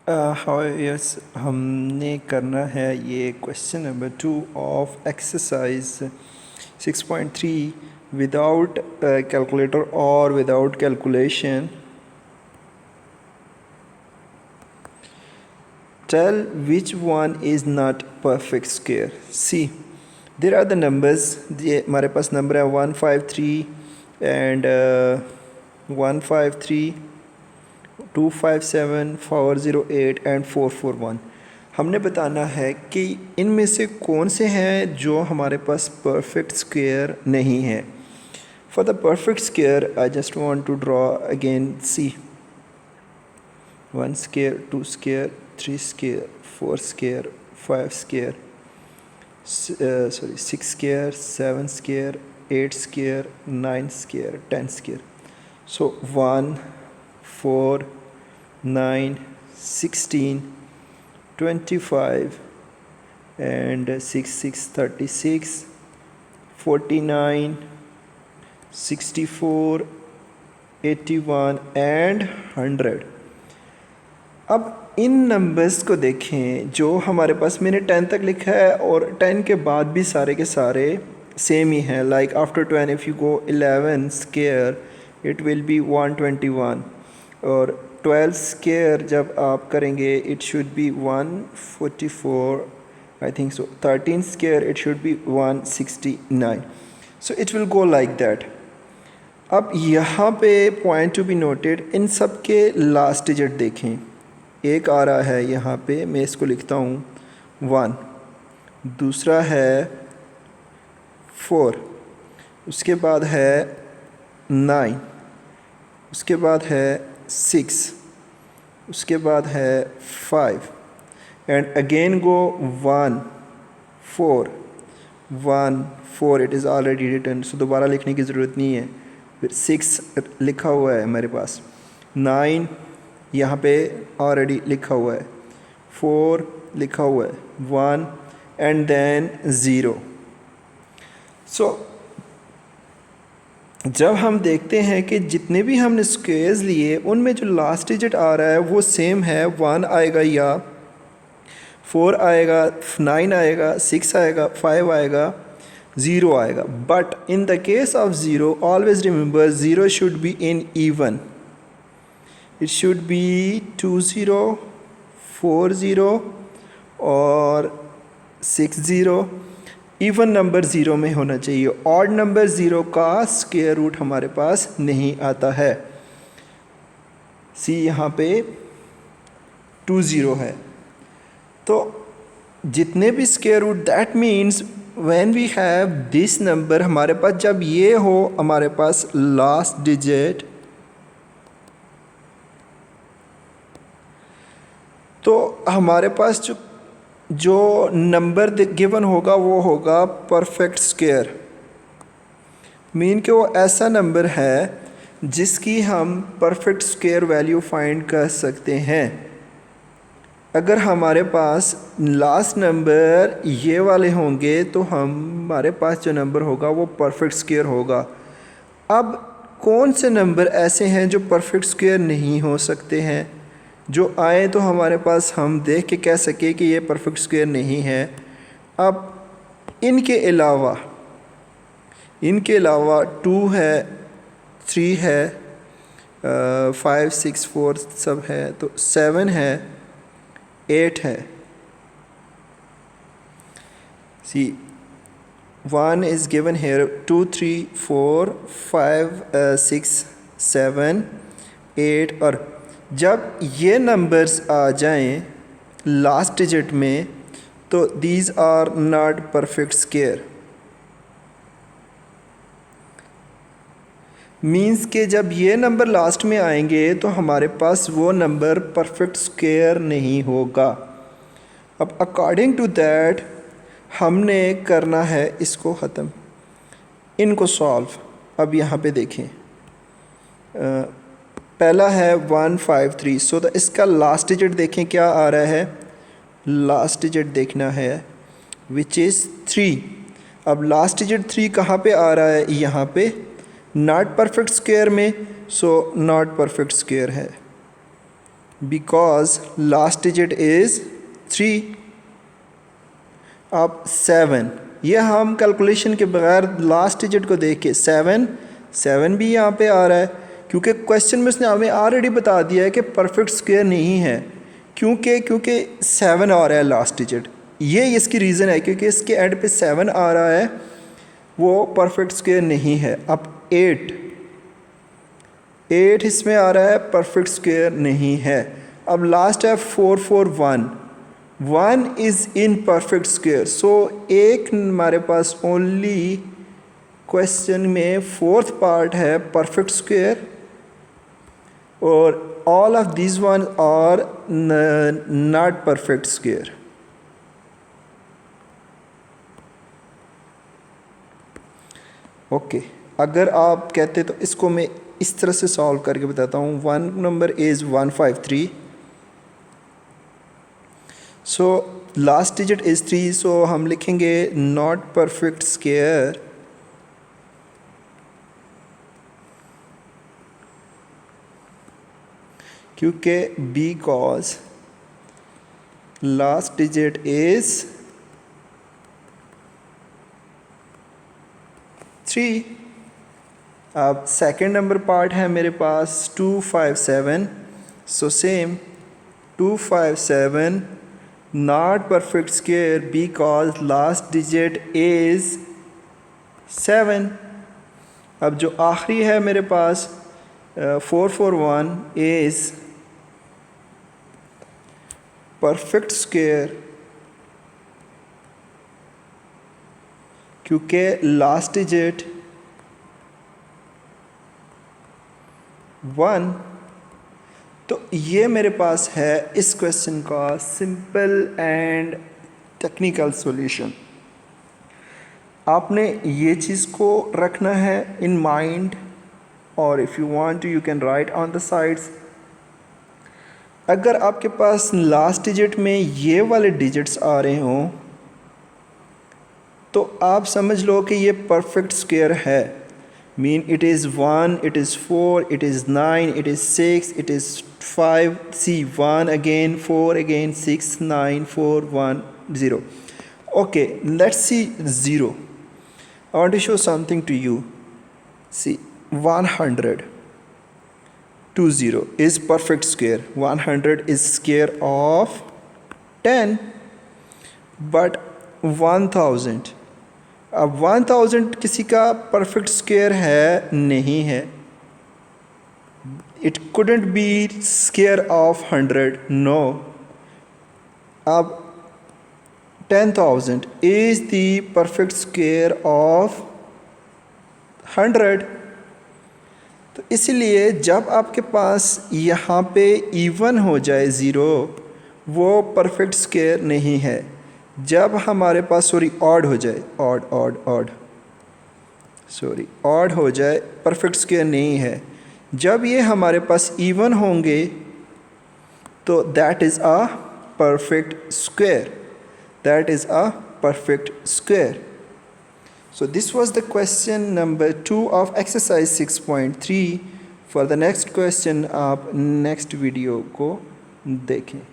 हाँ यस, हमने करना है ये question number 2 of exercise 6.3 without calculator और without calculation. Tell which one is not perfect square. See, there are the numbers. ये हमारे पास नंबर है 153 and 153, 257, 408 एंड 441. हमने बताना है कि इनमें से कौन से हैं जो हमारे पास परफेक्ट स्क्वायर नहीं है. For the perfect square I just want to draw again. See 1 square, 2 square, 3 square, 4 square, 5 square, 6 square, 7 square, 8 square, 9 square, 10 square. So 1, 4, 9, 16, 25 and 6, 6, 36, 49, 64, 81 and 100. अब इन नंबर्स को देखें जो हमारे पास, मैंने 10 तक लिखा है और 10 के बाद भी सारे के सारे सेम ही हैं. Like after 10 if you go 11 square it will be 121 और 12 स्क्वायर जब आप करेंगे it should be 144 I think so. 13 square it should be 169. So it will go like that. अब यहाँ पे पॉइंट टू बी नोटेड, इन सब के लास्ट डिजिट देखें. एक आ रहा है यहाँ पे, मैं इसको लिखता हूँ 1, दूसरा है 4, उसके बाद है 9, उसके बाद है 6, उसके बाद है 5 and again go 1 4 1 4. It is already written, so दोबारा लिखने की ज़रूरत नहीं है. फिर 6 लिखा हुआ है मेरे पास, 9 यहाँ पे ऑलरेडी लिखा हुआ है, 4 लिखा हुआ है, 1 एंड देन 0. सो जब हम देखते हैं कि जितने भी हमने स्क्वेयर्स लिए उनमें जो लास्ट डिजिट आ रहा है वो सेम है. 1 आएगा या 4 आएगा, 9 आएगा, 6 आएगा, 5 आएगा, 0 आएगा. But in the case of 0 always remember 0 should be in even. It should be 20, 40 और 60. इवन नंबर 0 में होना चाहिए. ऑड नंबर 0 का स्क्वायर रूट हमारे पास नहीं आता है. सी यहाँ पे 20 है. तो जितने भी square root, that means when we have this number, हमारे पास जब ये हो हमारे पास लास्ट डिजिट, तो हमारे पास जो नंबर गिवन होगा वो होगा परफेक्ट स्क्वायर. मीन कि वो ऐसा नंबर है जिसकी हम परफेक्ट स्क्वायर वैल्यू फाइंड कर सकते हैं. अगर हमारे पास लास्ट नंबर ये वाले होंगे तो हमारे पास जो नंबर होगा वो परफेक्ट स्क्वायर होगा. अब कौन से नंबर ऐसे हैं जो परफेक्ट स्क्वायर नहीं हो सकते हैं? जो आए तो हमारे पास हम देख के कह सके कि ये परफेक्ट स्क्वायर नहीं है. अब इनके अलावा 2 है, 3 है, 5 6 4 सब है, तो 7 है, 8 है. सी 1 is given here, 2 3 4 5 6 7 8. और जब ये नंबर्स आ जाएं लास्ट डिजिट में तो these are not perfect square. Means के जब ये नंबर लास्ट में आएंगे तो हमारे पास वो नंबर परफेक्ट स्क्वायर नहीं होगा. अब अकॉर्डिंग टू दैट हमने करना है इसको ख़त्म, इनको सॉल्व. अब यहाँ पे देखें, पहला है 153. सो तो इसका लास्ट डिजिट देखें क्या आ रहा है. लास्ट डिजिट देखना है विच इज़ 3. अब लास्ट डिजिट 3 कहाँ पे आ रहा है? यहाँ पे नॉट परफेक्ट स्क्वायर में. सो नॉट परफेक्ट स्क्वायर है. Because last digit is 3। अब 7, ये हम कैलकुलेशन के बगैर लास्ट डिजिट को देख के 7 भी यहाँ पे आ रहा है, क्योंकि क्वेश्चन में उसने हमें ऑलरेडी बता दिया है कि परफेक्ट स्क्वायर नहीं है, क्योंकि 7 आ रहा है लास्ट डिजिट। ये इसकी रीज़न है, क्योंकि इसके एंड पे 7 आ रहा है, वो परफेक्ट स्क्वायर नहीं है। अब 8 इसमें आ रहा है, परफेक्ट स्क्वायर नहीं है। अब लास्ट है 4 4 1, 1 is in perfect square. So एक हमारे पास ओनली क्वेश्चन में 4th पार्ट है परफेक्ट स्क्वायर, और all of this one are not perfect square. Okay, अगर आप कहते तो इसको मैं इस तरह से सॉल्व करके बताता हूँ। 1 number is 153, so last digit is 3, सो हम लिखेंगे नॉट परफेक्ट स्क्वायर, क्योंकि बिकॉज लास्ट डिजिट इज़ 3। अब सेकेंड नंबर पार्ट है मेरे पास 257, so same 257 not perfect square because last digit is 7। अब जो आखिरी है मेरे पास 441 इज़ परफेक्ट स्क्वायर, क्योंकि लास्ट डिजिट 1। तो ये मेरे पास है इस क्वेश्चन का सिंपल एंड टेक्निकल सॉल्यूशन। आपने ये चीज़ को रखना है इन माइंड, और if you want to you can write on the sides. अगर आपके पास लास्ट डिजिट में ये वाले डिजिट्स आ रहे हों तो आप समझ लो कि ये परफेक्ट स्क्वायर है। Mean it is 1, it is 4, it is 9, it is 6, it is 5, see 1 again, 4 again, 6, 9, 4, 1, 0. Okay, let's see 0. I want to show something to you. See, 100, 20 is perfect square. 100 is square of 10, but 1000, अब 1000 किसी का perfect square है नहीं है। It couldn't be square of 100, no. अब 10,000 is the perfect square of 100। तो इसलिए जब आपके पास यहाँ पे इवन हो जाए 0, वो परफेक्ट स्क्वायर नहीं है। जब हमारे पास ऑड हो जाए, ऑड हो जाए, परफेक्ट स्क्वायर नहीं है। जब ये हमारे पास इवन होंगे तो that is a perfect square, So this was the question number 2 of exercise 6.3. For the next question आप नेक्स्ट वीडियो को देखें।